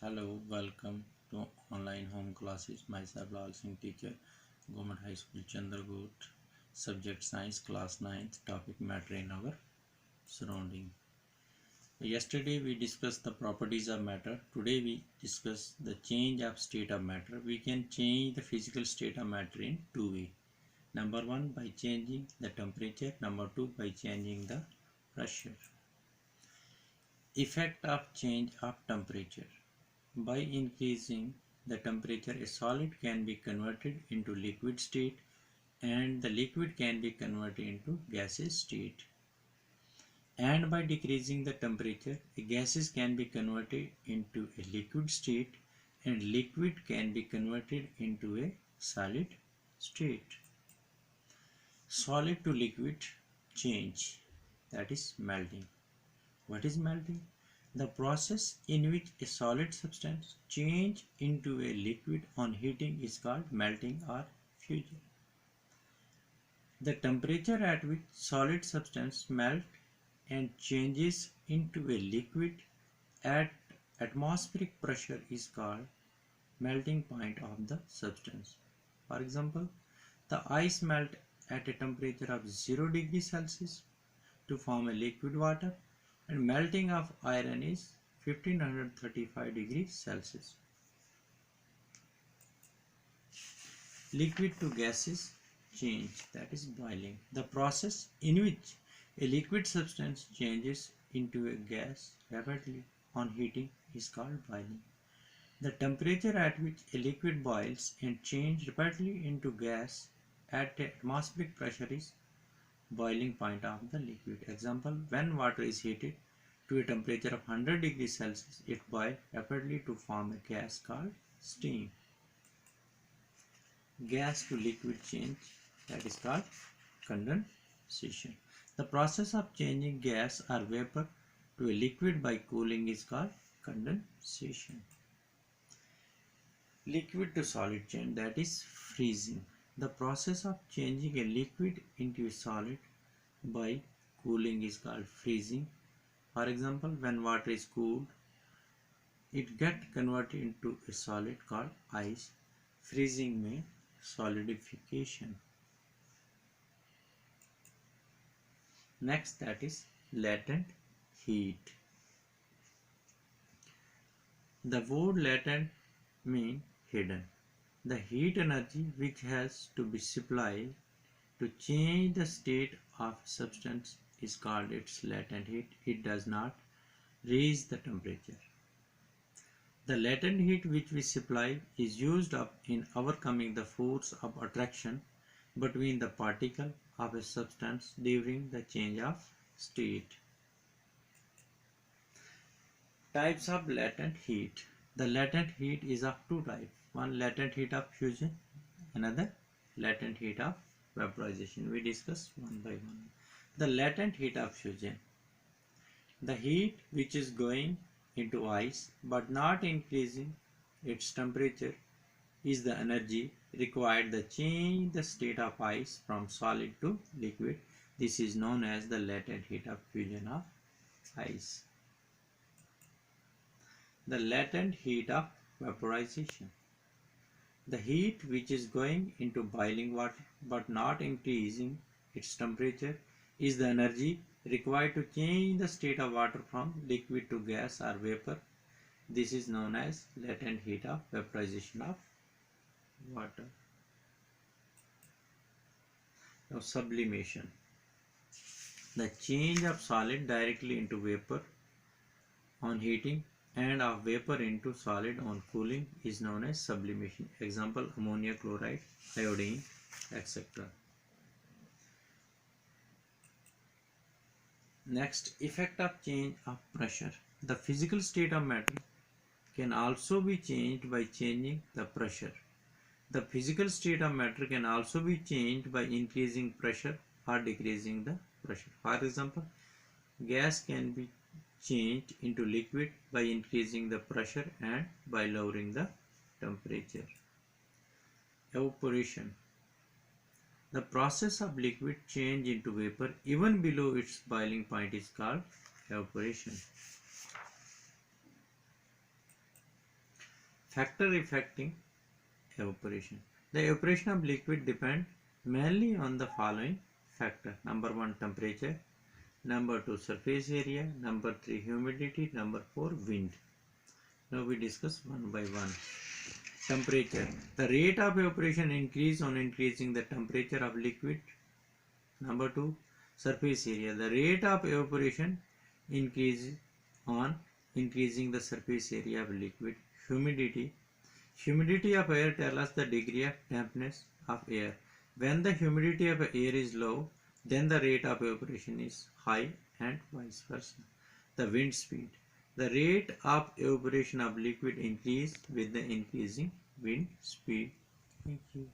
Hello, welcome to online home classes. Myself Lal Singh, teacher, Government High School, Chandragut. Subject Science, Class 9th. Topic Matter in our surrounding. Yesterday we discussed the properties of matter. Today we discuss the change of state of matter. We can change the physical state of matter in two ways. Number one, by changing the temperature. Number two, by changing the pressure. Effect of change of temperature. By increasing the temperature, a solid can be converted into liquid state and the liquid can be converted into gaseous state. And by decreasing the temperature, gases can be converted into a liquid state and liquid can be converted into a solid state. Solid to liquid change, that is melting. What is melting? The process in which a solid substance changes into a liquid on heating is called melting or fusion. The temperature at which solid substance melts and changes into a liquid at atmospheric pressure is called melting point of the substance. For example, the ice melts at a temperature of 0 degrees Celsius to form a liquid water, and melting of iron is 1535 degrees Celsius. Liquid to gases change, that is boiling. The process in which a liquid substance changes into a gas rapidly on heating is called boiling. The temperature at which a liquid boils and changes rapidly into gas at atmospheric pressure is boiling point of the liquid. Example, when water is heated to a temperature of 100 degrees Celsius, it boils rapidly to form a gas called steam. Gas to liquid change, that is called condensation. The process of changing gas or vapor to a liquid by cooling is called condensation. Liquid to solid change, that is freezing. The process of changing a liquid into a solid by cooling is called freezing. For example, when water is cooled, it gets converted into a solid called ice. Freezing means solidification. Next, that is latent heat. The word latent means hidden. The heat energy which has to be supplied to change the state of substance is called its latent heat. It does not raise the temperature. The latent heat which we supply is used up in overcoming the force of attraction between the particle of a substance during the change of state. Types of latent heat. The latent heat is of two types. One, latent heat of fusion, another latent heat of vaporization. We discuss one by one. The latent heat of fusion. The heat which is going into ice but not increasing its temperature is the energy required to change the state of ice from solid to liquid. This is known as the latent heat of fusion of ice. The latent heat of vaporization. The heat which is going into boiling water but not increasing its temperature is the energy required to change the state of water from liquid to gas or vapor. This is known as latent heat of vaporization of water. Now, sublimation. The change of solid directly into vapor on heating and of vapor into solid on cooling is known as sublimation. Example, ammonia chloride, iodine, etc. Next, effect of change of pressure. The physical state of matter can also be changed by changing the pressure. The physical state of matter can also be changed by increasing pressure or decreasing the pressure. For example, gas can be changed into liquid by increasing the pressure and by lowering the temperature. Evaporation. The process of liquid change into vapor even below its boiling point is called evaporation. Factor affecting evaporation. The evaporation of liquid depends mainly on the following factor. Number 1, temperature. Number 2, surface area. Number 3, humidity. Number 4, wind. Now we discuss one by one. Temperature. The rate of evaporation increase on increasing the temperature of liquid. Number 2, surface area. The rate of evaporation increases on increasing the surface area of liquid. Humidity. Humidity of air tells us the degree of dampness of air. When the humidity of air is low, then the rate of evaporation is high and vice versa. The wind speed. The rate of evaporation of liquid increase with the increasing wind speed. Thank you.